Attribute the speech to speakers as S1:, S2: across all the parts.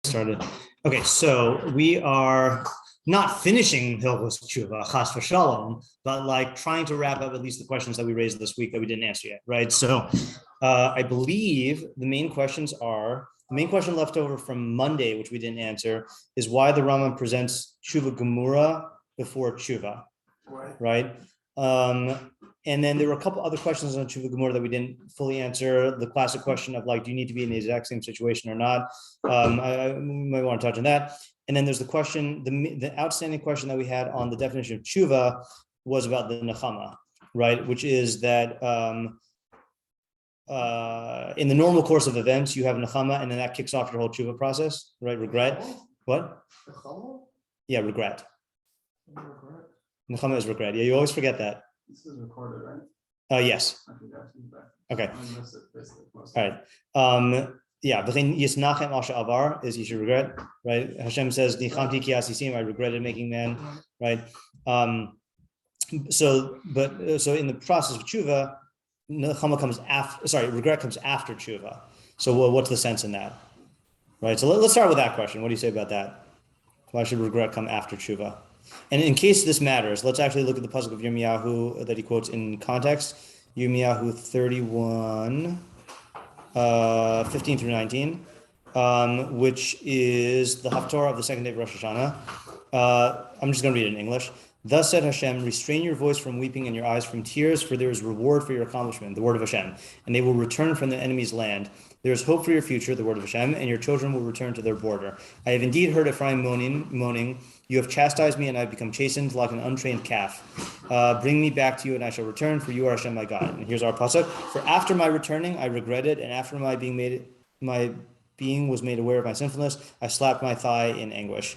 S1: Started. Okay, so we are not finishing Hilchos Teshuvah, chas v'shalom, but like trying to wrap up at least the questions that we raised this week that we didn't answer yet, right? So I believe the main question left over from Monday, which we didn't answer, is why the Rambam presents Teshuvah gemurah before Teshuvah, right? And then there were a couple other questions on Teshuvah gemurah that we didn't fully answer. The classic question of like, do you need to be in the exact same situation or not? I might want to touch on that. And then there's the question, the outstanding question that we had on the definition of Teshuvah was about the nechamah, right? Which is that in the normal course of events, you have nechamah, and then that kicks off your whole Teshuvah process, right? Regret. What? Yeah, regret. Nechamah is regret. Yeah, you always forget that.
S2: This is recorded, right?
S1: Yes. Okay. All right. Yeah. Yisnachem is you should regret, right? Hashem says, "Nichamti ki asisim," I regretted making man, right? So in the process of Teshuvah, nechamah comes after. Sorry, regret comes after Teshuvah. So what's the sense in that, right? So let's start with that question. What do you say about that? Why should regret come after Teshuvah? And in case this matters, let's actually look at the pasuk of Yirmiהו that he quotes in context. Yirmiהו 31, 15 through 19, which is the Haftorah of the second day of Rosh Hashanah. I'm just going to read it in English. Thus said Hashem, restrain your voice from weeping and your eyes from tears, for there is reward for your accomplishment, the word of Hashem, and they will return from the enemy's land. There is hope for your future, the word of Hashem, and your children will return to their border. I have indeed heard Ephraim moaning. You have chastised me, and I have become chastened like an untrained calf. Bring me back to you, and I shall return, for you are Hashem my God. And here's our pasuk. For after my returning, I regretted, and after my being was made aware of my sinfulness, I slapped my thigh in anguish.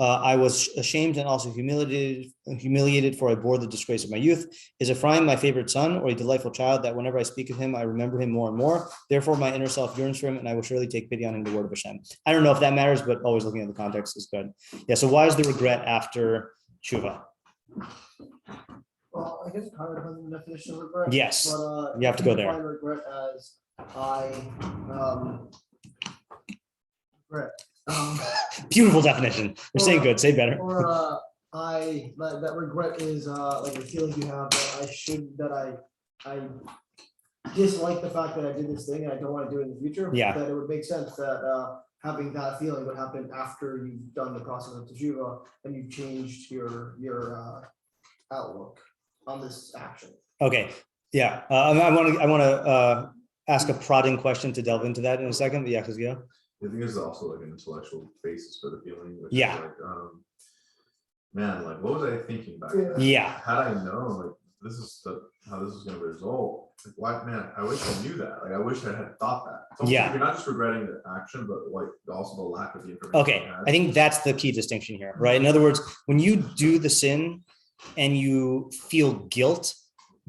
S1: I was ashamed and also humiliated, for I bore the disgrace of my youth. Is Ephraim my favorite son, or a delightful child, that whenever I speak of him, I remember him more and more? Therefore, my inner self yearns for him, and I will surely take pity on him, the word of Hashem. I don't know if that matters, but always looking at the context is good. Yeah, so why is the regret after Teshuvah?
S2: Well, I guess it kind of depends on the definition of regret.
S1: Yes,
S2: but,
S1: you have to go there.
S2: I regret as regret.
S1: Beautiful definition. We're saying good. Say better.
S2: Or that regret is like a feeling you have that I dislike the fact that I did this thing and I don't want to do it in the future.
S1: Yeah.
S2: That it would make sense that having that feeling would happen after you've done the process of Teshuvah and you've changed your outlook on this action.
S1: Okay. Yeah. I want to ask a prodding question to delve into that in a second. But yeah, because yeah.
S3: I think there's also like an intellectual basis for the feeling. Which
S1: yeah.
S3: Is like, man, like what was I thinking back then?
S1: Yeah.
S3: Had I known like this is how this is going to result, like why, man, I wish I knew that. Like I wish I had thought that.
S1: Yeah.
S3: Like you're not just regretting the action, but like also the lack of the information.
S1: Okay. I think that's the key distinction here, right? In other words, when you do the sin and you feel guilt,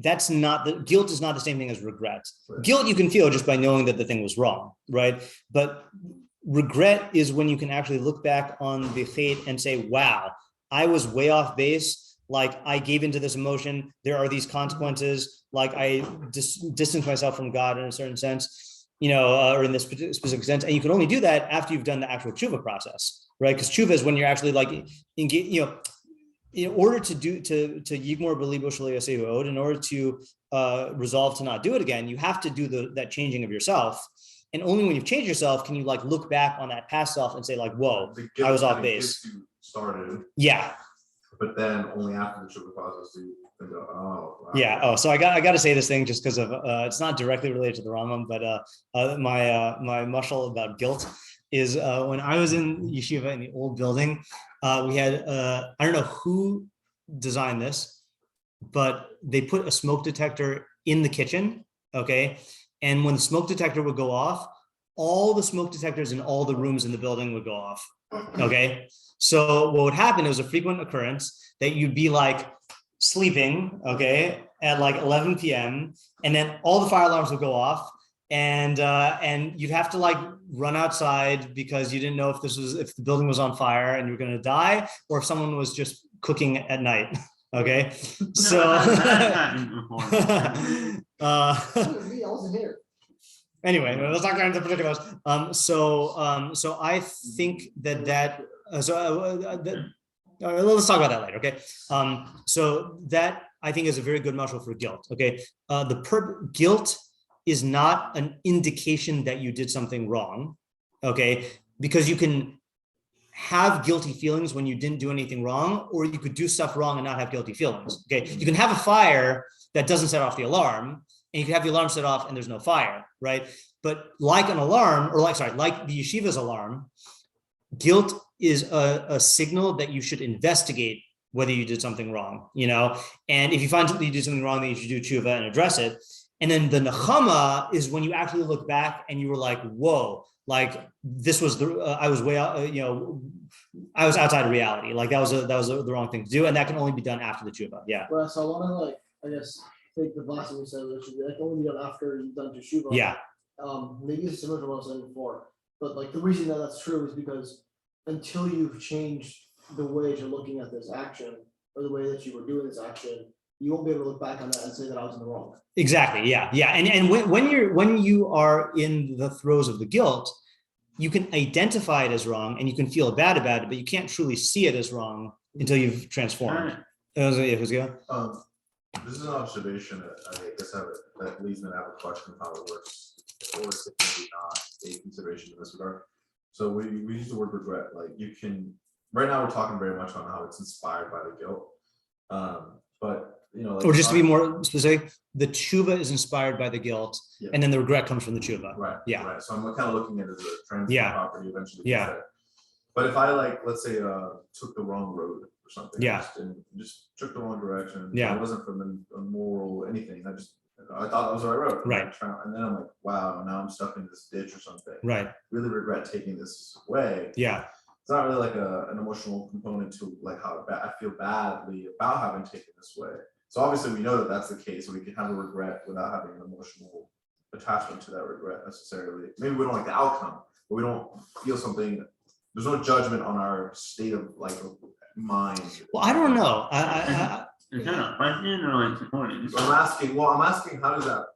S1: guilt is not the same thing as regret. Right. Guilt you can feel just by knowing that the thing was wrong, right? But regret is when you can actually look back on the hate and say, wow, I was way off base. Like I gave into this emotion. There are these consequences. Like I distanced myself from God in a certain sense, or in this specific sense. And you can only do that after you've done the actual Teshuvah process, right? Because Teshuvah is when you're actually like, in order to yigmor b'libo shelo yasehu od, in order to resolve to not do it again, you have to do that changing of yourself. And only when you've changed yourself can you like look back on that past self and say like, whoa, I was off base.
S3: Started.
S1: Yeah. But
S3: then only after the Teshuvah process do you go, oh. Wow.
S1: Yeah. Oh, so I got to say this thing just because of it's not directly related to the Rambam, but my mashal about guilt is when I was in yeshiva in the old building, we had I don't know who designed this, but they put a smoke detector in the kitchen. Okay. And when the smoke detector would go off, all the smoke detectors in all the rooms in the building would go off. Okay. So what would happen, it was a frequent occurrence that you'd be like sleeping, okay, at like 11 p.m. and then all the fire alarms would go off and you'd have to like run outside because you didn't know if the building was on fire and you were going to die or if someone was just cooking at night. Okay, so
S2: I wasn't here.
S1: Anyway, let's not get into particulars. So I think that let's talk about that later. Okay. So that I think is a very good mashal for guilt. Okay. Guilt is not an indication that you did something wrong. Okay, because you can have guilty feelings when you didn't do anything wrong, or you could do stuff wrong and not have guilty feelings. Okay, you can have a fire that doesn't set off the alarm, and you can have the alarm set off and there's no fire, right? But like an alarm, like the yeshiva's alarm, guilt is a signal that you should investigate whether you did something wrong, and if you find that you did something wrong, then you should do teshuvah and address it. And then the nechamah is when you actually look back and you were like, whoa, like this was I was way out, I was outside of reality. Like that was the wrong thing to do, and that can only be done after the teshuvah. Yeah.
S2: Well, so I want to take the last thing we said, which is that can only be done after you've done teshuvah.
S1: Yeah.
S2: Maybe it's similar to what I was saying before, but like the reason that that's true is because until you've changed the way you're looking at this action or the way that you were doing this action, you won't be able to look back on that and say that I was in the wrong.
S1: Exactly. Yeah. And when you are in the throes of the guilt, you can identify it as wrong and you can feel bad about it, but you can't truly see it as wrong until you've transformed.
S3: This is an observation that I guess that leads me to have a question of how it works, or is it maybe not a consideration in this regard? So we use the word regret. Like you can, right now we're talking very much on how it's inspired by the guilt, but or
S1: just to be more specific, the teshuvah is inspired by the guilt, and then the regret comes from the teshuvah.
S3: Right.
S1: Yeah.
S3: Right. So I'm kind of looking at it as a transient property eventually.
S1: Yeah.
S3: But if I let's say, took the wrong road or something, just took the wrong direction.
S1: Yeah.
S3: It wasn't from a moral anything. I thought that was the right road.
S1: Right.
S3: And then I'm like, wow, now I'm stuck in this ditch or something.
S1: Right.
S3: Really regret taking this way.
S1: Yeah.
S3: It's not really like an emotional component to like how I feel badly about having taken this way. So obviously we know that that's the case. So we can have a regret without having an emotional attachment to that regret necessarily. Maybe we don't like the outcome, but we don't feel something. There's no judgment on our state of mind.
S1: Well, I don't know.
S4: Is that a question or like supporting?
S3: I'm asking how does that,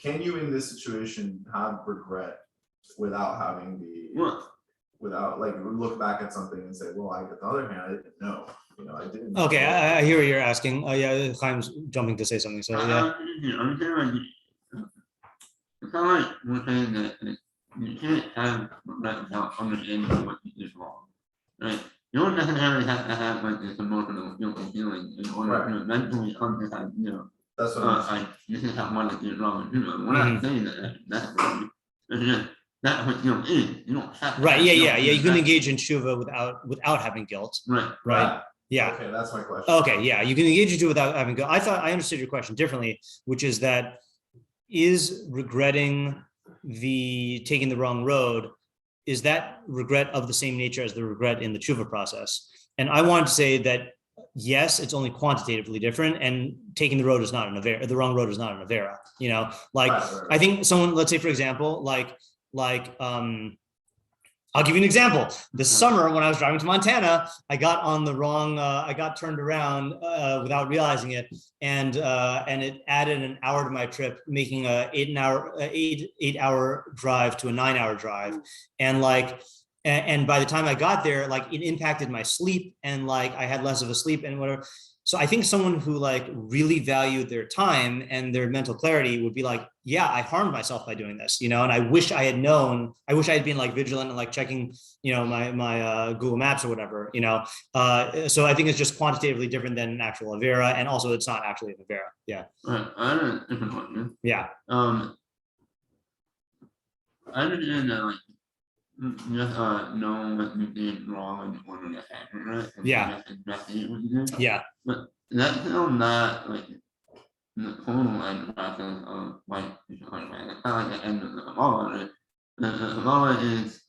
S3: can you in this situation have regret without having without look back at something and say, well, on the other hand, I didn't know. I didn't.
S1: Okay, I hear what you're asking. Yeah, Chaim's jumping to say something. So yeah.
S4: I'm saying it's not like we're saying that you can't have regret without understanding what you did wrong, right? You don't necessarily have to have this emotional guilty feeling in order to eventually come to that,
S3: that's what
S4: this is how much is wrong. We're not saying that's wrong. It's just that's what guilt is. You don't have to.
S1: Right. Yeah. You can engage in teshuvah without having guilt. Right. Yeah.
S3: Okay, that's my question.
S1: Okay. Yeah, you can engage in teshuvah without having guilt. I thought I understood your question differently, which is that is regretting taking the wrong road, is that regret of the same nature as the regret in the teshuvah process? And I want to say that yes, it's only quantitatively different, and taking the road is not an avera. The wrong road is not an avera. I think someone, let's say for example, I'll give you an example. This summer when I was driving to Montana, I got on the wrong. I got turned around without realizing it, and it added an hour to my trip, making a 8 hour drive to a 9 hour drive, and by the time I got there, it impacted my sleep, and I had less of a sleep and whatever. So I think someone who really valued their time and their mental clarity would be like, yeah, I harmed myself by doing this, and I wish I had known, I wish I had been vigilant and checking, my Google Maps or whatever, so I think it's just quantitatively different than an actual avera, and also it's not actually an avera. Yeah.
S4: I have a different question.
S1: Yeah.
S4: I understand that just know what you did wrong in order to happen, right? And
S1: Yeah.
S4: investigate what you did.
S1: Yeah.
S4: But that's still not the total end process of it's kind of the end of the Kabbalah, right? The Kabbalah is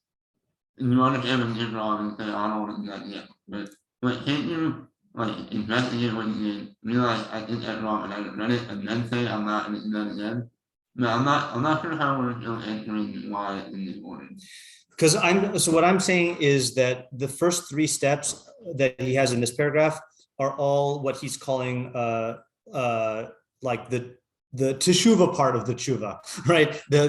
S4: you understand what you did wrong and say, I don't want to do that yet. But can't you investigate what you did, realize I did that wrong and I regret it, and then say I'm not going to do that again? No, I'm not sure how we're still answering why in this order.
S1: So what I'm saying is that the first 3 steps that he has in this paragraph are all what he's calling the the Teshuvah part of the Teshuvah, right? The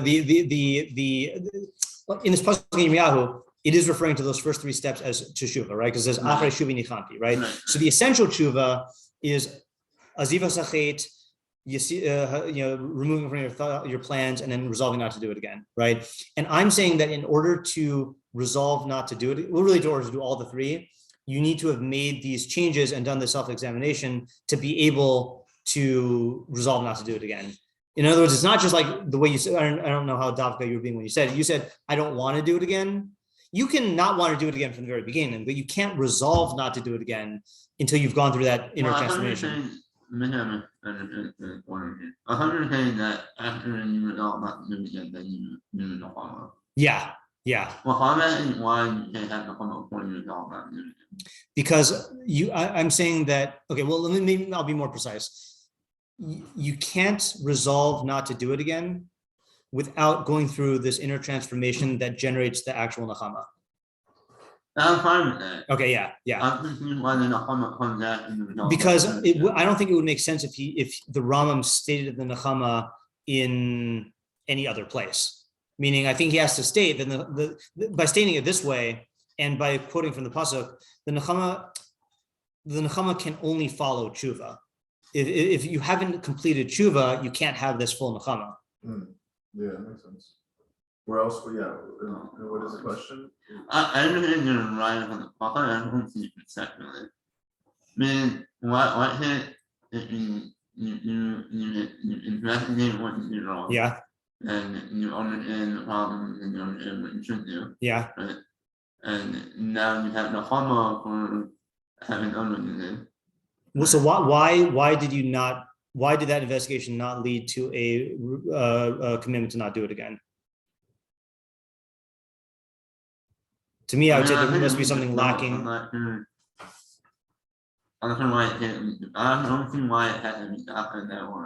S1: in this pasuk in Yirmiyahu, it is referring to those first three steps as Teshuvah, right? Because it says Achrei Shuvi Nichanti, right? So the essential Teshuvah is Azivas Hachet, removing from your plans and then resolving not to do it again, right? And I'm saying that in order to resolve not to do it, well, really in order to do all the three, you need to have made these changes and done the self-examination to be able to resolve not to do it again. In other words, it's not just like the way you said, I don't know how Davka you were being when you said it. You said, I don't want to do it again. You can not want to do it again from the very beginning, but you can't resolve not to do it again until you've gone through that inner transformation.
S4: 100 saying that after you resolve not to do it again, then you do the nechamah.
S1: Yeah.
S4: Nechamah is why you can't have nechamah before you resolve not to do it again.
S1: Because I'm saying that, okay, well, maybe I'll be more precise. You can't resolve not to do it again without going through this inner transformation that generates the actual nechamah.
S4: I'm fine with that.
S1: Okay, yeah.
S4: I'm thinking why the nechamah comes out in the resolve.
S1: Because I don't think it would make sense if the Rambam stated the nechamah in any other place. Meaning, I think he has to state that by stating it this way and by quoting from the pasuk, the nechamah can only follow Teshuvah. If you haven't completed Teshuvah, you can't have this full nechamah.
S3: Yeah, that makes sense. Where else? What is the question?
S4: I don't think you're right on the pasuk. I don't see it conceptually. I mean, what hit you investigate what you did wrong.
S1: Yeah.
S4: And you understand the problems and you understand what you should do.
S1: Yeah.
S4: Right. And now you have nechamah for having done what you did.
S1: Well, so why did that investigation not lead to a commitment to not do it again? To me, I would say there must be something lacking.
S4: I don't see why it had to be happened that way.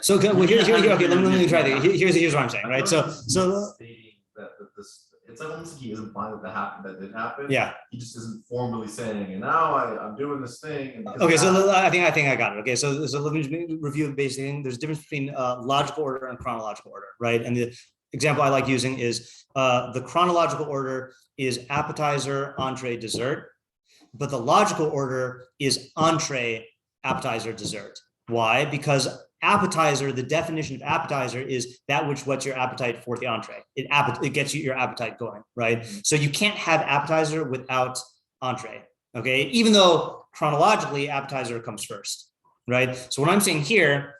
S1: So okay, well, okay, let me try that. Here's what I'm saying, right? So
S3: stating that this, it's like almost like he isn't implying that did happen.
S1: Yeah.
S3: He just isn't formally saying, and now I'm doing this thing. And
S1: okay, so I think I got it. Okay, so let me review the basic thing. There's a difference between logical order and chronological order, right? And the example I like using is the chronological order is appetizer, entree, dessert, but the logical order is entree, appetizer, dessert. Why? Because appetizer, the definition of appetizer is that which whets your appetite for the entree. It gets you your appetite going, right? So you can't have appetizer without entree, okay? Even though chronologically appetizer comes first, right? So what I'm saying here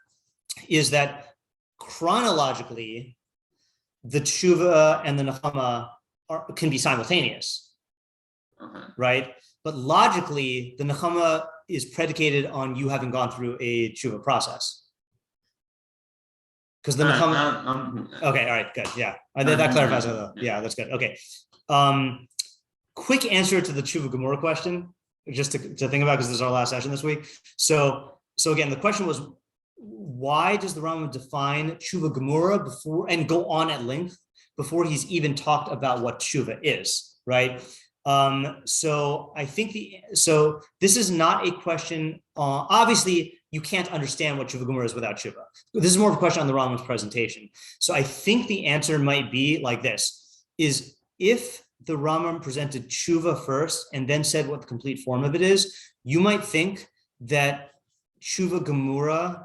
S1: is that chronologically, the teshuvah and the nechamah can be simultaneous, right? But logically, the nechamah is predicated on you having gone through a teshuvah process. Because the nechamah. Okay, all right, good. Yeah, that clarifies it. Yeah, that's good. Okay. Quick answer to the teshuvah gemurah question, just to think about, because this is our last session this week. So again, the question was, why does the Rambam define teshuvah gemurah before and go on at length before he's even talked about what teshuvah is, right? So I think this is not a question. Obviously, you can't understand what teshuvah gemurah is without teshuvah. This is more of a question on the Rambam's presentation. So I think the answer might be like this: is if the Rambam presented teshuvah first and then said what the complete form of it is, you might think that teshuvah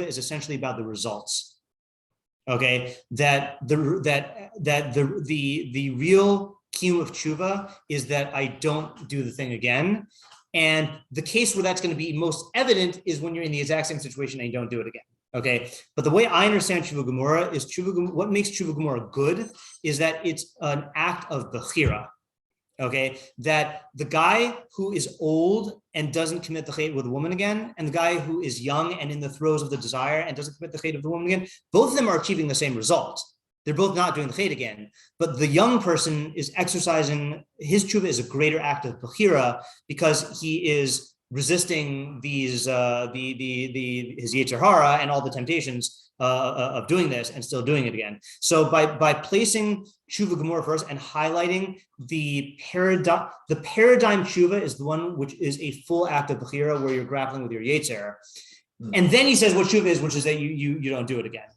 S1: is essentially about the results. Okay, that the real kiyum of teshuvah is that I don't do the thing again. And the case where that's going to be most evident is when you're in the exact same situation and you don't do it again. Okay, but the way I understand teshuvah gemurah is what makes teshuvah gemurah good is that it's an act of bechira. Okay, that the guy who is old and doesn't commit the chait with a woman again, and the guy who is young and in the throes of the desire and doesn't commit the chait of the woman again, both of them are achieving the same result. They're both not doing the chait again, but the young person is exercising his teshuvah is a greater act of bechira because he is resisting these his yetzer hara and all the temptations of doing this and still doing it again. So by placing teshuvah gemurah first and highlighting the paradigm teshuvah is the one which is a full act of bechira where you're grappling with your yetzer. And then he says what Teshuvah is, which is that you don't do it again.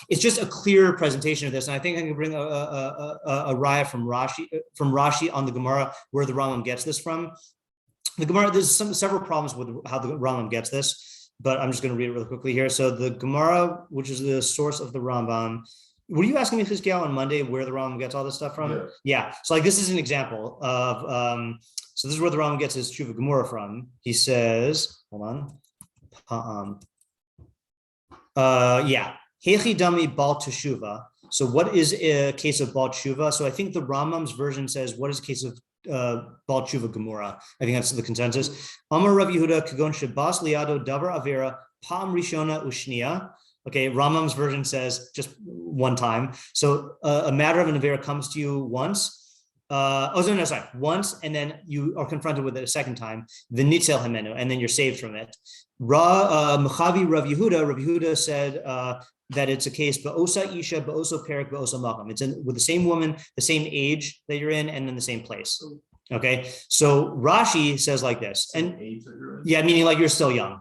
S1: It's just a clear presentation of this. And I think I can bring a raya from Rashi on the Gemara where the Rambam gets this from. The Gemara, there's several problems with how the Rambam gets this, but I'm just going to read it really quickly here. So the Gemara, which is the source of the Rambam, were you asking me, Chizkiyahu, on Monday where the Rambam gets all this stuff from? Yeah. So like this is an example of, so this is where the Rambam gets his Teshuvah gemurah from. He says, hold on. Hechi dami bal teshuvah. So what is a case of bal teshuvah? So I think the Rambam's version says, what is a case of bal teshuvah gemurah? I think that's the consensus. Amar Rav Yehuda kagon shebas liado davar avera pam rishona ushnia. Okay, Rambam's version says just one time. So a matter of an avera comes to you once. Once, and then you are confronted with it a second time, the nitzel himenu, and then you're saved from it. Machshavah Rav Yehuda said that it's a case ba'osa isha, ba'osa perik, ba'osa makam. It's with the same woman, the same age that you're in, and in the same place. Okay, so Rashi says like this, and meaning like you're still young.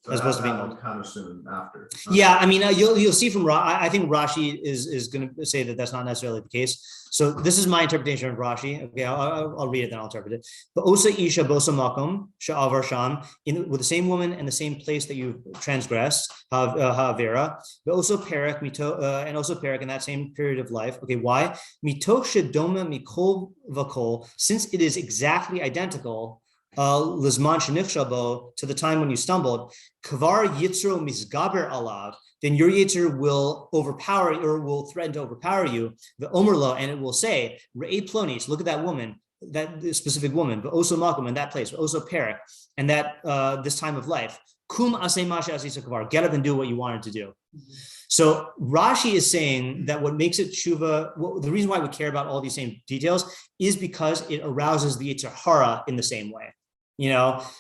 S3: So
S1: as opposed to being old.
S3: Kind of soon after.
S1: Yeah, I mean, you'll see from I think Rashi is going to say that that's not necessarily the case. So this is my interpretation of Rashi. Okay, I'll read it, then I'll interpret it. But osa isha bosa makom sha'avar sham, with the same woman and the same place that you transgressed, ha'avera. But also perik and also perik in that same period of life. Okay, why? Mitoch shedoma mikol vakol, since it is exactly identical. Lizman shenichshabo, to the time when you stumbled, kavar yitzro misgaber alav, then your yitzer will overpower or will threaten to overpower you. The omerlo, and it will say, Re'ei plonis, look at that woman, that specific woman, but also makom, in that place, but also perik, and that this time of life. Kum asay masha asisa kavar, get up and do what you wanted to do. So Rashi is saying that what makes it teshuvah, the reason why we care about all these same details is because it arouses the yetzer hara in the same way.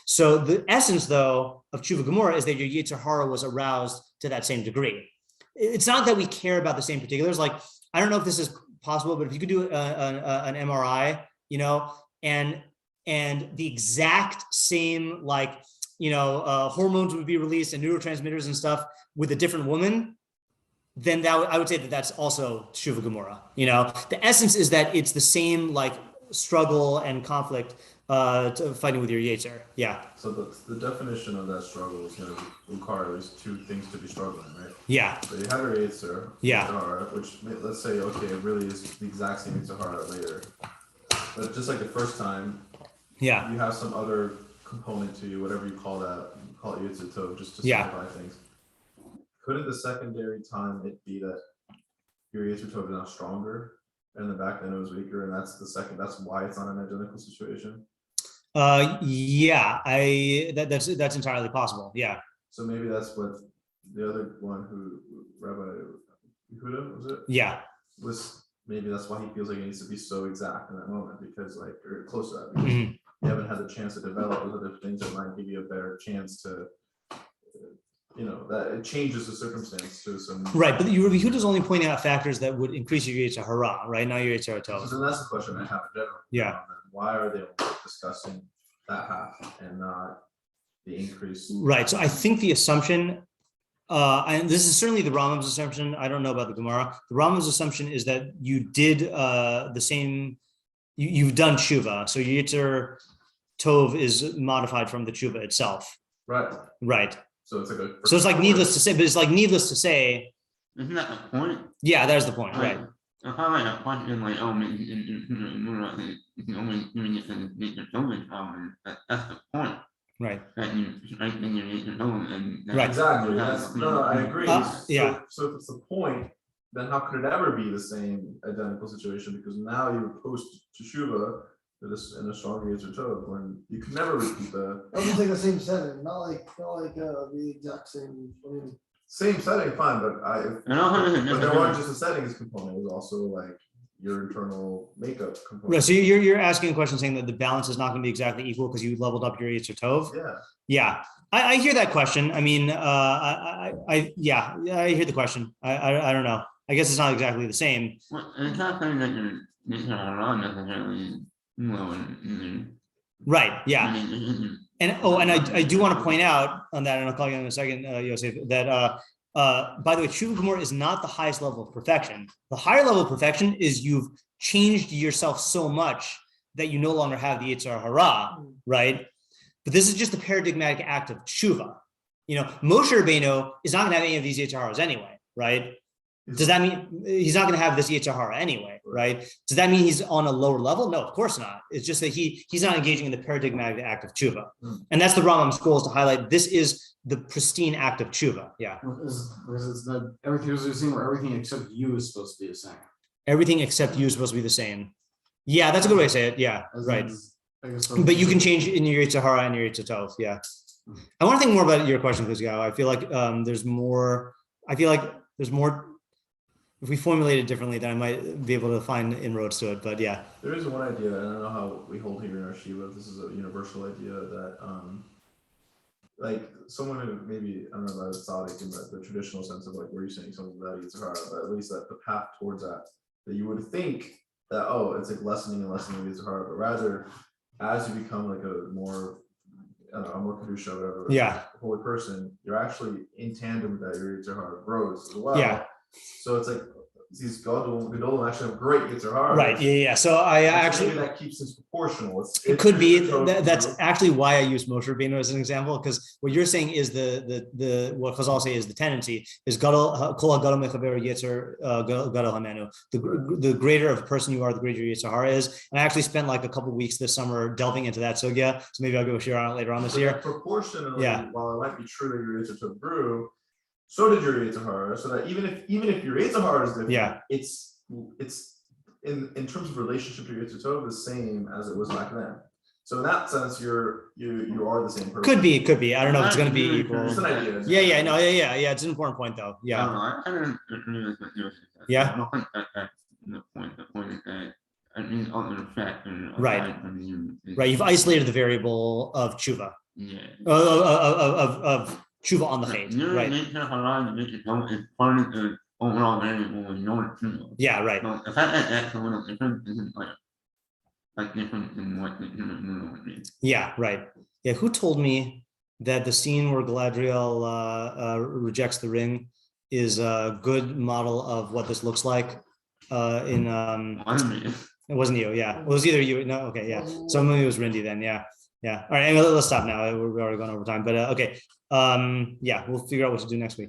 S1: So the essence, though, of Teshuvah gemurah is that your yetzer hara was aroused to that same degree. It's not that we care about the same particulars. Like, I don't know if this is possible, but if you could do an MRI, and the exact same, hormones would be released and neurotransmitters and stuff with a different woman, then I would say that that's also Teshuvah gemurah. The essence is that it's the same struggle and conflict fighting with your yetzer. Yeah.
S3: So the definition of that struggle is going to require at least two things to be struggling, right?
S1: Yeah.
S3: So you have your yetzer, which let's say, okay, it really is the exact same yetzer later. But just like the first time, you have some other component to you, whatever you call that, call it yetzer tov, just to simplify things. Couldn't the secondary time it be that your yetzer tov is now stronger, and the back then it was weaker, and that's why it's not an identical situation?
S1: That's entirely possible. Yeah.
S3: So maybe that's what the other one who Rabbi Yehuda, was it?
S1: Yeah.
S3: Maybe that's why he feels like he needs to be so exact in that moment, because or close to that, because you haven't had the chance to develop those other things that might give you a better chance to, that it changes the circumstance to some. Right, but
S1: Yehuda's only pointing out factors that would increase your yetzer hara, right? Not your yetzer tov.
S3: So then that's the question I have in general.
S1: Yeah.
S3: Why are they discussing that half and not the increase?
S1: Right. So I think the assumption, and this is certainly the Rambam's assumption, I don't know about the Gemara. The Rambam's assumption is that you did the same, you've done teshuvah. So your yetzer tov is modified from the teshuvah itself.
S3: Right.
S1: Right.
S3: So it's
S1: needless to say, but it's needless to say.
S4: Isn't that the point?
S1: Yeah, there's the point, right?
S4: If I had a question like, it's only doing it because it's a children's problem, that's the point.
S1: Right.
S4: That you strengthen your children and
S1: right.
S3: Exactly. I agree. So if it's the point, then how could it ever be the same identical situation? Because now you're post Teshuvah in a stronger yetzer tov, when you can never repeat the.
S2: I would take the same setting, not like the exact same.
S3: Same setting, fine, but there weren't just a settings component. It was also your internal makeup component.
S1: Yeah, so you're asking a question saying that the balance is not going to be exactly equal because you leveled up your yetzer tov. Yeah. I hear that question. I mean, I hear the question. I don't know. I guess it's not exactly the same.
S4: Well, it's not saying that you're not necessarily.
S1: Right. Yeah. And I do want to point out on that, and I'll call you in a second, Yosef, that by the way, Teshuvah gemurah is not the highest level of perfection. The higher level of perfection is you've changed yourself so much that you no longer have the Yetzer Hara, right? But this is just the paradigmatic act of Teshuvah. Moshe Rabbeinu is not going to have any of these Yetzer Haras anyway, right? Does that mean he's not going to have this Yetzer Hara anyway, right? Does that mean he's on a lower level? No, of course not. It's just that he's not engaging in the paradigmatic act of Teshuvah. And that's the Rambam's goal, is to highlight this is the pristine act of Teshuvah. Yeah.
S5: Because it's that everything is the same, or everything except you is supposed to be the same.
S1: Everything except you is supposed to be the same. Yeah, that's a good way to say it. Yeah, right. But you can change in your Yetzer Hara and your Yetzer Tov. Yeah. I want to think more about your question, Kuzgao. I feel like there's more. If we formulate it differently, then I might be able to find inroads to it. But yeah,
S3: there is one idea, and I don't know how we hold here in our shiva. This is a universal idea that, like someone who maybe, I don't know about Tzaddik in the traditional sense of like where you're saying something about Yetzer Hara, but at least that the path towards that you would think that, it's like lessening and lessening Yetzer Hara, but rather as you become like a more kedusha, whatever, holy person, you're actually in tandem with that. Your Yetzer Hara grows as well.
S1: Yeah.
S3: So it's like these Gedolim actually have great Yetzer Hara.
S1: Right. Yeah. So I actually,
S3: that keeps this proportional.
S1: It could be that's actually why I use Moshe Rabbeinu as an example, because what you're saying is the what Chazal say is the tendency is Gadol Kol HaGadol Mechaber Yetzer Gadol Hamenu. The greater of a person you are, the greater your Yetzer Hara is. And I actually spent like a couple of weeks this summer delving into that sugya. So maybe I'll go share on it later on this year.
S3: Proportionally, while it might be true that your Yetzer Tov grew, so did your Yetzer Hara. So that even if your Yetzer Hara is different, it's in terms of relationship to your Yetzer Tov the same as it was back then. So in that sense, you are the same person.
S1: Could be. I don't know if it's going to be equal.
S3: Just an idea.
S1: Yeah. It's an important point though. Yeah.
S4: I don't agree with what you're saying.
S1: Yeah.
S4: I don't think that's the point. The point is that it means other effect.
S1: Right. You've isolated the variable of Teshuvah.
S4: Yeah.
S1: Of Teshuvah on the fate. Right.
S4: Is part of the overall variable in your Teshuvah.
S1: Yeah. Right.
S4: So the fact that that's a little different isn't like different than what the Teshuvah would be.
S1: Yeah. Right. Yeah. Who told me that the scene where Galadriel rejects the ring is a good model of what this looks like? It wasn't you. Yeah. It was either you. No. Okay. Yeah. So maybe it was Rindy then. Yeah. Yeah. All right. Anyway, let's stop now. We're already going over time. But okay. Yeah. We'll figure out what to do next week.